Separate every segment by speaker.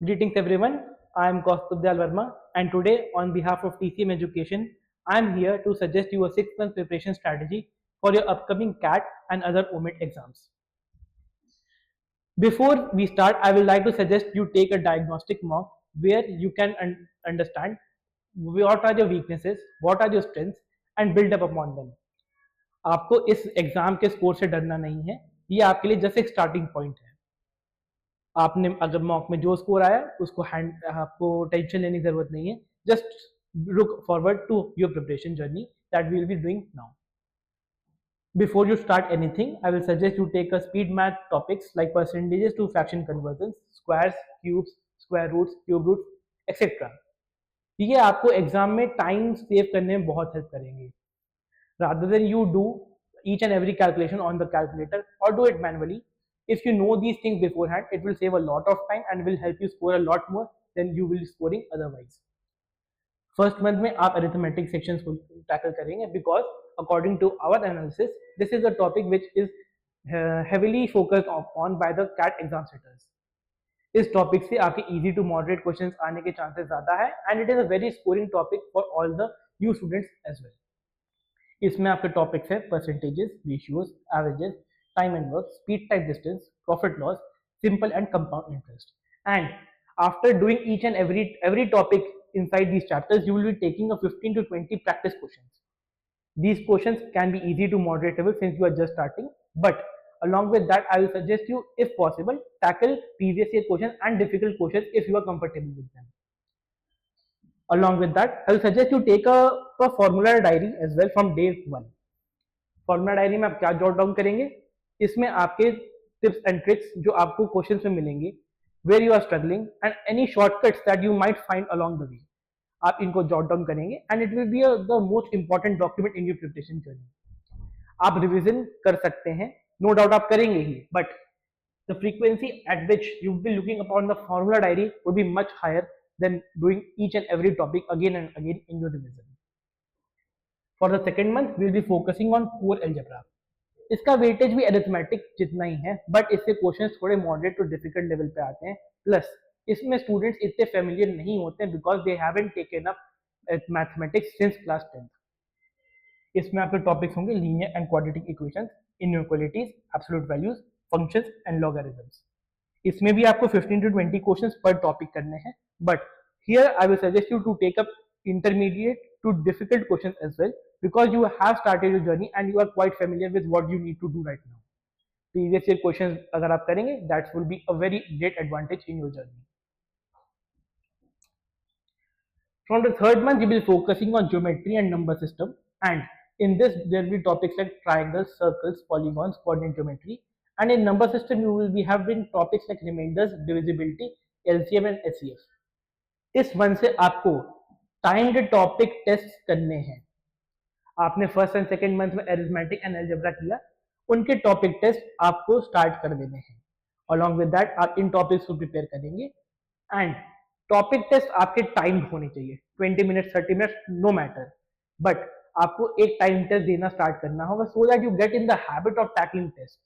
Speaker 1: Greetings everyone, I am Kaustubh Dyal Verma and today on behalf of TCM Education, I am here to suggest you a 6-month preparation strategy for your upcoming CAT and other OMIT exams. Before we start, I would like to suggest you take a diagnostic mock where you can understand what are your weaknesses, what are your strengths and build up upon them. आपको इस exam के score से डरना नहीं है, ये आपके लिए जस्ट एक स्टार्टिंग पॉइंट है. आपने अगर मॉक में जो स्कोर आया उसको आपको टेंशन लेने की जरूरत नहीं है. Just look forward to your preparation journey that we will be doing now. Before you start anything, I will suggest you take a speed math topics like percentages to fraction conversions, squares, cubes, square roots, cube roots, etc. ये आपको exam में time save करने में बहुत help करेंगे. Rather than you do each and every calculation on the calculator or do it manually, if you know these things beforehand, it will save a lot of time and will help you score a lot more than you will be scoring otherwise. First month में आप arithmetic sections को tackle करेंगे because according to our analysis this is a topic which is heavily focused on by the CAT exam setters. इस topic से आपके easy to moderate questions आने के chances ज्यादा है and it is a very scoring topic for all the new students as well. इसमें आपके topics है percentages, ratios, averages, time and work, speed time distance, profit loss, simple and compound interest. And after doing each and every topic inside these chapters, you will be taking a 15 to 20 practice questions. These questions can be easy to moderatable since you are just starting, but along with that I will suggest you, if possible, tackle previous year questions and difficult questions if you are comfortable with them. Along with that, I will suggest you take a formula diary as well from day 1. Formula diary में आप क्या jot down करेंगे, इसमें आपके tips and tricks जो आपको question में मिलेंगे, where you are struggling and any shortcuts that you might find along the way, आप इनको जॉट डाउन करेंगे and it will be the most important document in your preparation journey. आप revision कर सकते हैं, नो डाउट आप करेंगे ही, but the frequency at which you will be looking upon the formula diary would be much higher than doing each and every topic again and again in your revision. For the second month we will be focusing on core algebra. इसका weightage भी arithmetic जितना ही है, but इससे questions थोड़े moderate to difficult level पे आते हैं. Plus इसमें स्टूडेंट्स इतने फेमिलियर नहीं होते हैं because they haven't taken up mathematics since class 10th. इसमें आपके टॉपिक्स होंगे linear and quadratic equations, inequalities, absolute values, functions and logarithms. इसमें भी आपको 15 to 20 क्वेश्चंस पर टॉपिक करने हैं, but here I will suggest you to take up intermediate to difficult questions as well because you have started your journey and you are quite familiar with what you need to do right now. Previous year questions अगर आप करेंगे, that will be a very great advantage in your journey. From the third month, you will be focusing on geometry and number system, and in this there will be topics like triangles, circles, polygons, coordinate geometry, and in number system you will be having topics like remainders, divisibility, LCM and HCF. इस month से आपको timed topic test करने हैं. आपने first and second month में arithmetic and algebra किया, उनके topic test आपको स्टार्ट कर देने हैं. अलॉन्ग विद दैट आप इन टॉपिक्स को प्रिपेयर करेंगे एंड टॉपिक टेस्ट आपके टाइम्ड होने चाहिए, 20 minute 30 minute no matter, but आपको एक टाइम टेस्ट देना स्टार्ट करना होगा so that you get in the habit of tackling test.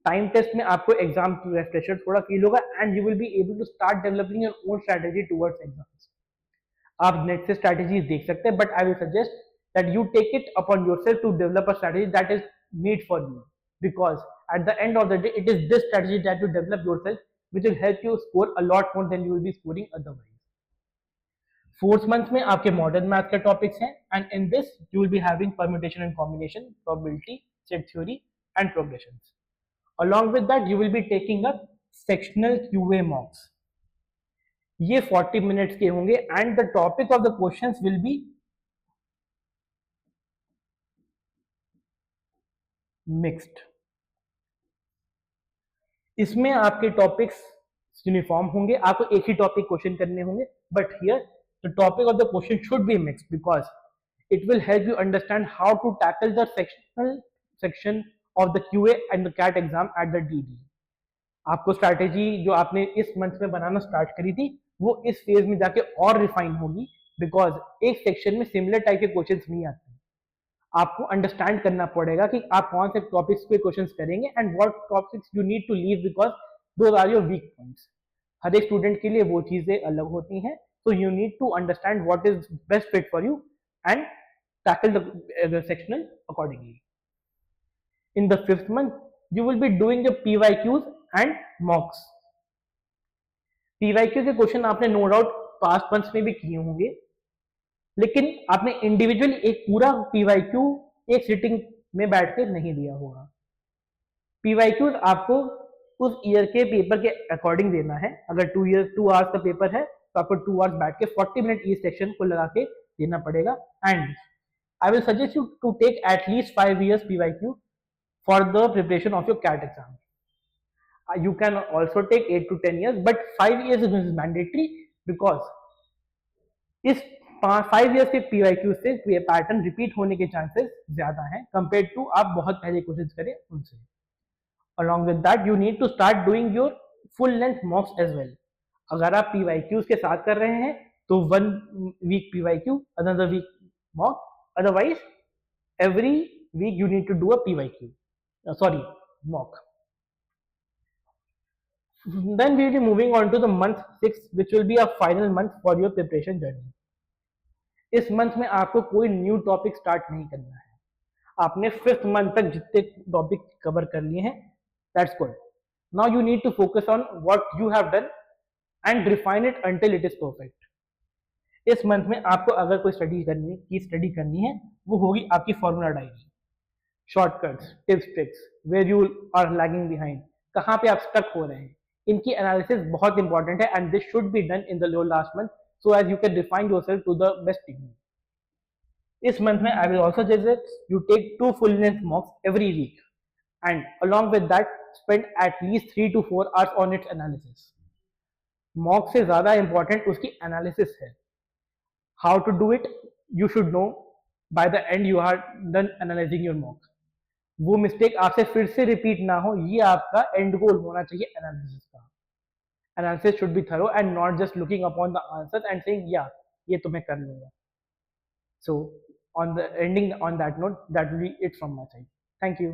Speaker 1: Time test में आपको एग्जाम प्रेशर थोड़ा फील होगा and you will be able to start developing your own strategy towards exams. आप net से strategies देख सकते हैं, but I will suggest that you take it upon yourself to develop a strategy that is need for you, because at the end of the day it is this strategy that you develop yourself which will help you score a lot more than you will be scoring otherwise. Fourth month में आपके modern math के topics हैं and in this you will be having permutation and combination, probability, set theory and progressions. Along with that, you will be taking up sectional QA mocks. ये 40 minutes के होंगे and the topic of the questions will be mixed. इसमें आपके topics uniform होंगे, आपको एक ही topic question करने होंगे, but here the topic of the question should be mixed because it will help you understand how to tackle the sectional section of the QA and the CAT exam at the DD. आपको strategy जो आपने इस month में बनाना start करी थी वो इस phase में जाके और रिफाइन होगी बिकॉज एक सेक्शन में सिमिलर टाइप के क्वेश्चंस नहीं आते. आपको अंडरस्टैंड करना पड़ेगा कि आप कौन से टॉपिक्स पे क्वेश्चंस करेंगे and what topics you need to leave because those are your weak points. हर एक स्टूडेंट के लिए वो चीज़ें अलग होती हैं, so you need to understand what is best fit for you and tackle the sectional accordingly. In the fifth month, you will be doing the PYQs and mocks. PYQ के क्वेश्चन आपने no doubt past months में भी किए होंगे, लेकिन आपने individually एक पूरा PYQ एक सिटिंग में बैठ के नहीं दिया होगा. PYQs आपको उस ईयर के पेपर के अकॉर्डिंग देना है. अगर 2 आवर्स का पेपर है तो आपको 2 आवर्स बैठ के 40 मिनट ईच सेक्शन को लगा के देना पड़ेगा. And I will suggest you to take at least 5 years PYQ for the preparation of your CAT exam. You can also take 8 to 10 years, but 5 years is mandatory because इस 5 years के PYQ से pattern repeat होने के chances ज्यादा हैं compare to आप बहुत पहले क्वेश्चन करें उनसे. Along with that, you need to start doing your full length mocks as well. अगर आप PYQs के साथ कर रहे हैं तो 1 week PYQ, another week mock. Otherwise, every week you need to do a PYQ. Mock. Then we will be moving on to the month 6, which will be a final month for your preparation journey. इस month में आपको कोई new topic start नहीं करना है. आपने 5th month तक जितने टॉपिक कवर कर लिए हैं, that's good. Now you need to focus on what you have done and refine it until it is perfect. इस मंथ में आपको अगर कोई स्टडी करनी है, वो होगी आपकी formula diary, shortcuts, tips, tricks, where you are lagging behind, कहाँ पे आप स्टक हो रहे हैं. इनकी एनालिसिस बहुत इंपॉर्टेंट है and this should be done in the last month so as you can define yourself to the best technique. इस मंथ में I will also suggest you take 2 full length mocks every week and along with that spend at least 3 to 4 hours on its analysis. Mock से ज्यादा important उसकी analysis है. How to do it you should know by the end you are done analyzing your mock. वो mistake आपसे फिर से repeat ना हो, ये आपका एंड गोल होना चाहिए एनालिसिस का. Analysis should be thorough and not just looking upon the answer and saying या ये तो मैं कर लूंगा. So on the ending on that note, that will be it from my side. Thank you.